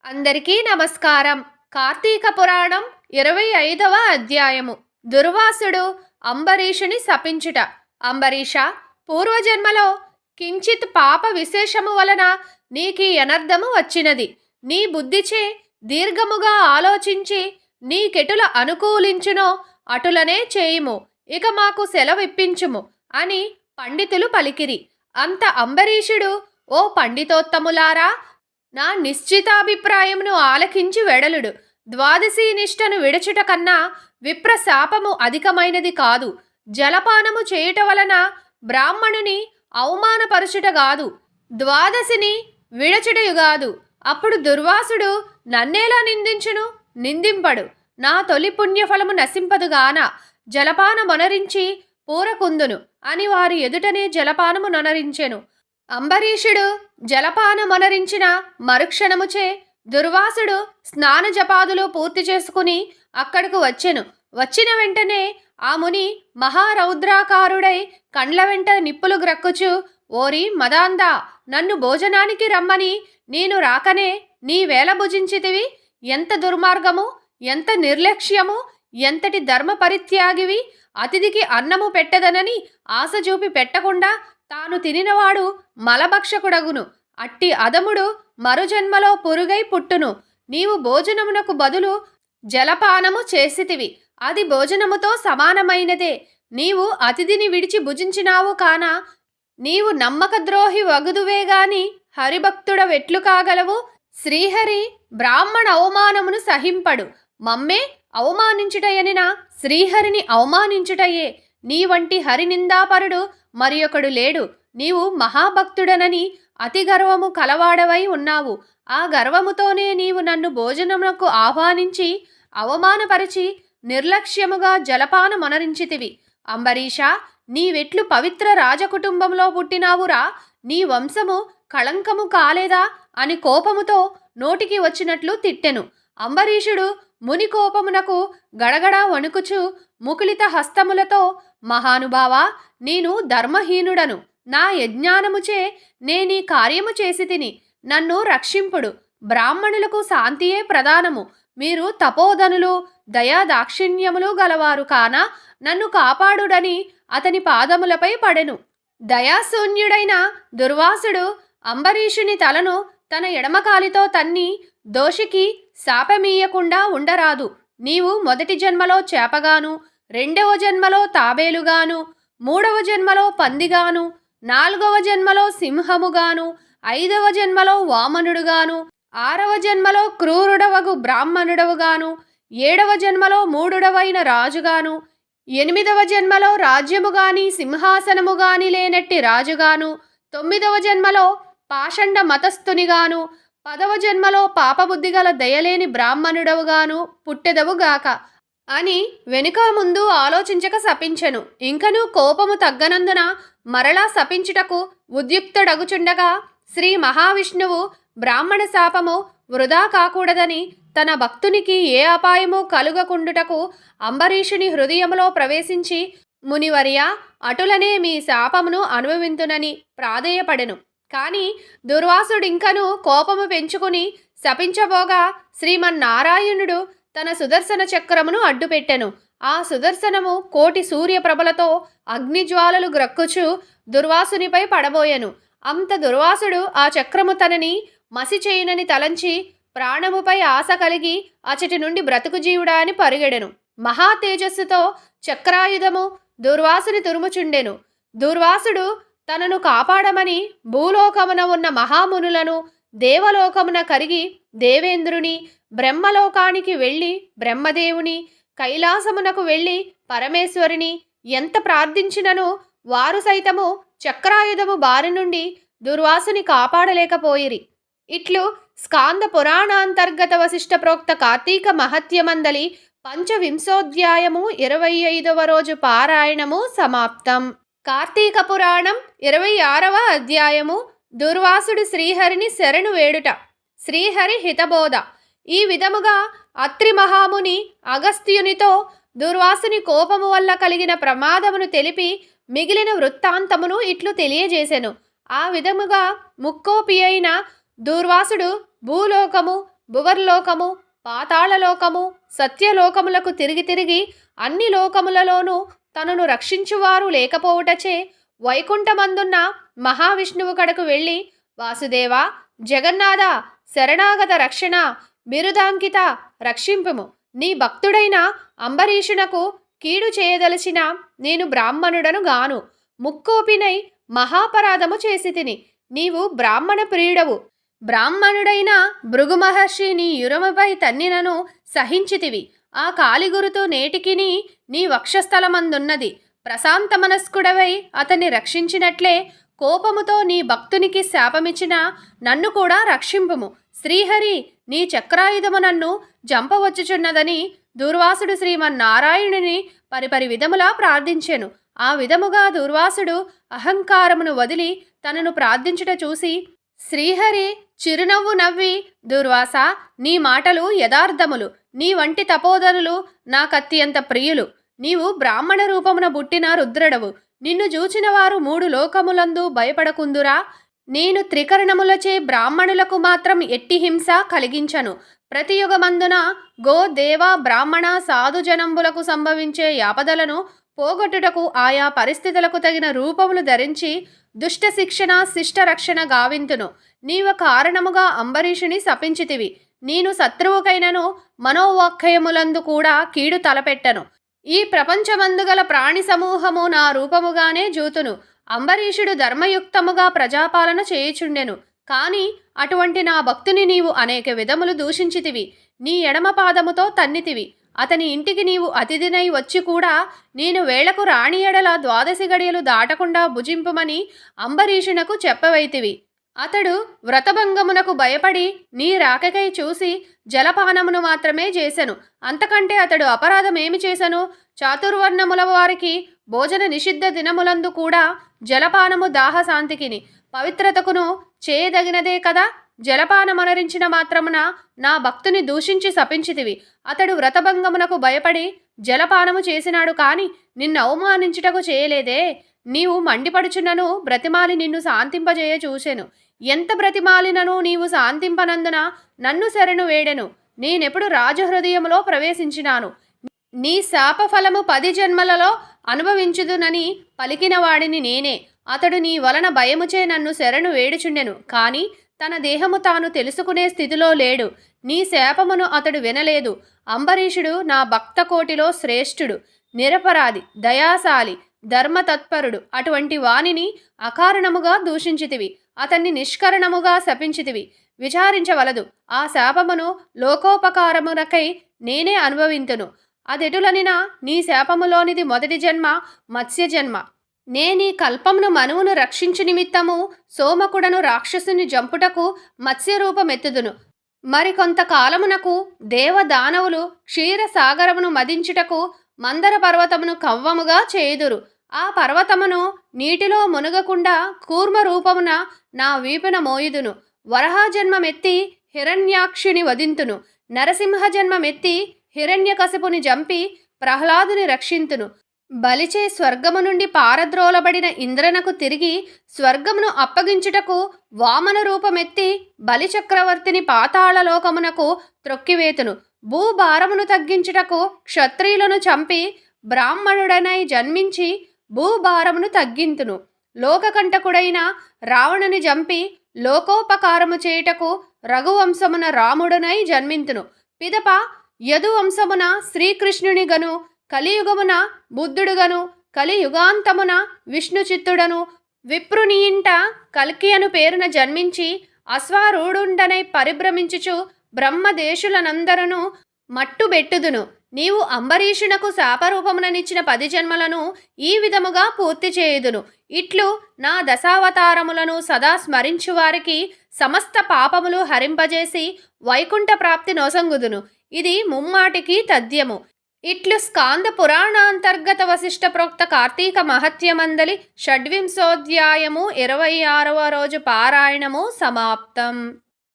అందరికీ నమస్కారం. కార్తీక పురాణం 25వ అధ్యాయము. దుర్వాసుడు అంబరీషుని శపించుట. అంబరీష, పూర్వజన్మలో కించిత్ పాప విశేషము వలన నీకీ అనర్థము వచ్చినది. నీ బుద్ధిచే దీర్ఘముగా ఆలోచించి నీకెటుల అనుకూలించునో అటులనే చేయుము. ఇక మాకు సెలవిప్పించుము అని పండితులు పలికిరి. అంత అంబరీషుడు, ఓ పండితోత్తములారా, నా నిశ్చితాభిప్రాయమును ఆలకించి వెడలుడు. ద్వాదశీ నిష్టను విడచుట కన్నా విప్రశాపము అధికమైనది కాదు. జలపానము చేయుట వలన బ్రాహ్మణుని అవమానపరచుట గాదు, ద్వాదశిని విడచుటయుగాదు. అప్పుడు దుర్వాసుడు నన్నేలా నిందించును? నిందింపడు. నా తొలి పుణ్యఫలము నశింపదుగాన జలపానమొనరించి పూరకుందును అని వారి ఎదుటనే జలపానము నొనరించెను. అంబరీషుడు జలపానమొనరించిన మరుక్షణముచే దుర్వాసుడు స్నాన జపాదులు పూర్తి చేసుకుని అక్కడకు వచ్చెను. వచ్చిన వెంటనే ఆ ముని మహారౌద్రాకారుడై కండ్ల వెంట నిప్పులు గ్రక్కుచు, ఓరి మదాందా, నన్ను భోజనానికి రమ్మని నేను రాకనే నీవేళ భుజించితివి? ఎంత దుర్మార్గము, ఎంత నిర్లక్ష్యము, ఎంతటి ధర్మ పరిత్యాగివి! అతిథికి అన్నము పెట్టదనని ఆశ చూపి పెట్టకుండా తాను తినినవాడు మలభక్షకుడగును. అట్టి అదముడు మరుజన్మలో పురుగై పుట్టును. నీవు భోజనమునకు బదులు జలపానము చేసితివి. అది భోజనముతో సమానమైనదే. నీవు అతిథిని విడిచి భుజించినావు కాన నీవు నమ్మకద్రోహి వగుదువేగాని హరిభక్తుడవెట్లు కాగలవు? శ్రీహరి బ్రాహ్మణ అవమానమును సహింపడు. మమ్మే అవమానించుటయనిన శ్రీహరిని అవమానించుటయే. నీ వంటి హరినిందాపరుడు మరియొకడు లేడు. నీవు మహాభక్తుడనని అతి గర్వము కలవాడవై ఉన్నావు. ఆ గర్వముతోనే నీవు నన్ను భోజనమునకు ఆహ్వానించి అవమానపరిచి నిర్లక్ష్యముగా జలపానమొనరించితివి. అంబరీష, నీవెట్లు పవిత్ర రాజకుటుంబంలో పుట్టినావురా? నీ వంశము కళంకము కాలేదా అని కోపముతో నోటికి వచ్చినట్లు తిట్టెను. అంబరీషుడు ముని కోపమునకు గడగడా వణుకుచు ముకులిత హస్తములతో, మహానుభావా, నేను ధర్మహీనుడను. నా యజ్ఞానముచే నేనీ కార్యము చేసి తిని. నన్ను రక్షింపుడు. బ్రాహ్మణులకు శాంతియే ప్రధానము. మీరు తపోధనులు, దయాదాక్షిణ్యములు గలవారు కాన నన్ను కాపాడుడని అతని పాదములపై పడెను. దయాశూన్యుడైన దుర్వాసుడు అంబరీషుని తలను తన ఎడమకాలితో తన్ని, దోషికి శాపమీయకుండా ఉండరాదు. నీవు మొదటి జన్మలో చేపగాను, రెండవ జన్మలో తాబేలుగాను, మూడవ జన్మలో పందిగాను, నాలుగవ జన్మలో సింహముగాను, ఐదవ జన్మలో వామనుడుగాను, ఆరవ జన్మలో క్రూరుడవగు బ్రాహ్మణుడవుగాను, ఏడవ జన్మలో మూఢుడవైన రాజుగాను, ఎనిమిదవ జన్మలో రాజ్యముగాని సింహాసనముగాని లేనట్టి రాజుగాను, తొమ్మిదవ జన్మలో పాషండ మతస్థునిగాను, 10వ జన్మలో పాపబుద్ధిగల దయలేని బ్రాహ్మణుడవుగాను పుట్టెదవుగాక అని వెనుక ముందు ఆలోచించక శపించెను. ఇంకనూ కోపము తగ్గనందున మరలా శపించుటకు ఉద్యుక్తుడగుచుండగా శ్రీ మహావిష్ణువు బ్రాహ్మణ శాపము వృధా కాకూడదని తన భక్తునికి ఏ అపాయము కలుగకుండుటకు అంబరీషుని హృదయములో ప్రవేశించి, మునివర్య, అటులనే మీ శాపమును అనుభవింతునని ప్రాధేయపడెను. కాని దుర్వాసుడింకను కోపము పెంచుకుని శపించబోగా శ్రీమన్నారాయణుడు తన సుదర్శన చక్రమును అడ్డుపెట్టెను. ఆ సుదర్శనము కోటి సూర్యప్రభలతో అగ్నిజ్వాలలు గ్రక్కుచు దుర్వాసునిపై పడబోయెను. అంత దుర్వాసుడు ఆ చక్రము తనని మసి చేయునని తలంచి ప్రాణముపై ఆశ కలిగి అచటి నుండి బ్రతుకు జీవుడా అని పరుగెడెను. మహా తేజస్సుతో చక్రాయుధము దుర్వాసుని తురుముచుండెను. దుర్వాసుడు తనను కాపాడమని భూలోకమున ఉన్న మహామునులను, దేవలోకమున కరిగి దేవేంద్రుని, బ్రహ్మలోకానికి వెళ్ళి బ్రహ్మదేవుని, కైలాసమునకు వెళ్ళి పరమేశ్వరిని ఎంత ప్రార్థించినను వారు సైతము చక్రాయుధము బారి నుండి దుర్వాసుని కాపాడలేకపోయిరి. ఇట్లు స్కాంద పురాణాంతర్గత వశిష్ఠ ప్రోక్త కార్తీక మహత్యమందలి పంచవింశోధ్యాయము 25వ రోజు పారాయణము సమాప్తం. కార్తీక పురాణం 26వ అధ్యాయము. దుర్వాసుడు శ్రీహరిని శరణు వేడుట. శ్రీహరి హితబోధ. ఈ విధముగా అత్రి మహాముని అగస్త్యునితో దుర్వాసుని కోపము వల్ల కలిగిన ప్రమాదమును తెలిపి మిగిలిన వృత్తాంతమును ఇట్లు తెలియజేసెను. ఆ విధముగా ముక్కోపి అయిన దూర్వాసుడు భూలోకము భువర్లోకము, పాతాళలోకము, సత్యలోకములకు తిరిగి తిరిగి అన్ని లోకములలోనూ తనను రక్షించువారు లేకపోవుటచే వైకుంఠమందున్న మహావిష్ణువు కడకు వెళ్ళి, వాసుదేవ, జగన్నాథ, శరణాగత రక్షణ, బిరుదాంకిత, రక్షింపుము. నీ భక్తుడైన అంబరీషునకు కీడు చేయదలచిన నేను బ్రాహ్మణుడను గాను. ముక్కోపినై మహాపరాధము చేసి తిని. నీవు బ్రాహ్మణ ప్రియుడవు. బ్రాహ్మణుడైన భృగు మహర్షి నీ యురముపై తన్నినను సహించితివి. ఆ కాలిగురుతు నేటికిని నీ వక్షస్థలమందున్నది. ప్రశాంత మనస్కుడవై అతన్ని రక్షించినట్లే కోపముతో నీ భక్తునికి శాపమిచ్చిన నన్ను కూడా రక్షింపుము. శ్రీహరి, నీ చక్రాయుధము నన్ను జంపవచ్చుచున్నదని దూర్వాసుడు శ్రీమన్నారాయణుని పరిపరి విధములా ప్రార్థించెను. ఆ విధముగా దూర్వాసుడు అహంకారమును వదిలి తనను ప్రార్థించుట చూసి శ్రీహరి చిరునవ్వు నవ్వి, దూర్వాస, నీ మాటలు యథార్థములు. నీ వంటి తపోధనులు నాకత్యంత ప్రియులు. నీవు బ్రాహ్మణ రూపమున పుట్టిన రుద్రుడవు. నిన్ను చూచిన వారు 3 లోకములందు భయపడకుందురా. నేను త్రికరణములచే బ్రాహ్మణులకు మాత్రం ఎట్టి హింస కలిగించను. ప్రతి యుగమందున గో, దేవ, బ్రాహ్మణ, సాధుజనంబులకు సంభవించే యాపదలను పోగొట్టుటకు ఆయా పరిస్థితులకు తగిన రూపములు ధరించి దుష్ట శిక్షణ, శిష్ట రక్షణ గావింతును. నీవు కారణముగా అంబరీషుని శపించితివి. నేను శత్రువుకైనను మనోవాక్యములందు కూడా కీడు తలపెట్టను. ఈ ప్రపంచమందుగల ప్రాణి సమూహము నా రూపముగానే జూతును. అంబరీషుడు ధర్మయుక్తముగా ప్రజాపాలన చేయుచుండెను. కాని అటువంటి నా భక్తుని నీవు అనేక విధములు దూషించితివి. నీ ఎడమ పాదముతో తన్నితివి. అతని ఇంటికి నీవు అతిథినై వచ్చి కూడా నేను వేళకు రాణి ఎడల 12 గడియలు దాటకుండా భుజింపుమని అంబరీషునకు చెప్పవైతివి. అతడు వ్రతభంగమునకు భయపడి నీ రాకకై చూసి జలపానమును మాత్రమే చేసెను. అంతకంటే అతడు అపరాధమేమి చేసెను? చాతుర్వర్ణముల వారికి భోజన నిషిద్ధ దినములందు కూడా జలపానము దాహశాంతికిని పవిత్రతకును చేయదగినదే కదా. జలపానమనరించిన మాత్రమున నా భక్తుని దూషించి శపించితివి. అతడు వ్రతభంగమునకు భయపడి జలపానము చేసినాడు కాని నిన్ను అవమానించుటకు చేయలేదే. నీవు మండిపడుచున్నను బ్రతిమాలి నిన్ను శాంతింపజేయ చూసెను. ఎంత బ్రతిమాలినను నీవు శాంతింపనందున నన్ను శరణు వేడెను. నేనెప్పుడు రాజహృదయములో ప్రవేశించినాను. నీ శాపఫలము 10 జన్మలలో అనుభవించుదునని పలికిన వాడిని నేనే. అతడు నీ వలన భయముచే నన్ను శరణు వేడుచుండెను. కాని తన దేహము తాను తెలుసుకునే స్థితిలో లేడు. నీ శాపమును అతడు వినలేదు. అంబరీషుడు నా భక్త కోటిలో శ్రేష్ఠుడు, నిరపరాధి, దయాశాలి, ధర్మతత్పరుడు. అటువంటి వానిని అకారణముగా దూషించితివి. అతన్ని నిష్కరణముగా శపించితివి. విచారించవలదు. ఆ శాపమును లోకోపకారమునకై నేనే అనుభవింతును. అదెటులనినా నీ శాపములోనిది మొదటి జన్మ మత్స్యజన్మ. నేనీ కల్పమును మనువును రక్షించు నిమిత్తము సోమకుడను రాక్షసుని జంపుటకు మత్స్యరూపమెత్తుదును. మరికొంతకాలమునకు దేవదానవులు క్షీరసాగరమును మదించుటకు మందర పర్వతమును కవ్వముగా చేయుదురు. ఆ పర్వతమును నీటిలో మునగకుండా కూర్మ రూపమున నా వీపున మోయుదును. వరహాజన్మమెత్తి హిరణ్యాక్షుని వధింతును. నరసింహజన్మమెత్తి హిరణ్యకశిపుని జంపి ప్రహ్లాదుని రక్షింతును. బలిచే స్వర్గము నుండి పారద్రోలబడిన ఇంద్రనకు తిరిగి స్వర్గమును అప్పగించుటకు వామన రూపమెత్తి బలిచక్రవర్తిని పాతాళలోకమునకు త్రొక్కివేతును. భూభారమును తగ్గించుటకు క్షత్రియులను చంపి బ్రాహ్మణుడనై జన్మించి భూభారమును తగ్గింతును. లోకకంటకుడైన రావణుని జంపి లోకోపకారము చేయుటకు రఘువంశమున రాముడునై జన్మింతును. పిదప యదువంశమున శ్రీకృష్ణుని గను, కలియుగమున బుద్ధుడుగను, కలియుగాంతమున విష్ణుచిత్తుడను, విప్రుని ఇంట కల్కి అను పేరున జన్మించి అశ్వారూఢుండనై పరిభ్రమించుచు బ్రహ్మదేశులనందరను మట్టుబెట్టుదును. నీవు అంబరీషునకు శాపరూపముననిచ్చిన 10 జన్మలను ఈ విధముగా పూర్తి చేయుదును. ఇట్లు నా దశావతారములను సదా స్మరించు వారికి సమస్త పాపములు హరింపజేసి వైకుంఠ ప్రాప్తి నొసంగుదును. ఇది ముమ్మాటికి తథ్యము. ఇట్లు స్కాంద పురాణాంతర్గత వశిష్ఠ ప్రోక్త కార్తీక మహత్యమందలి 26వ అధ్యాయము 26వ రోజు పారాయణము సమాప్తం.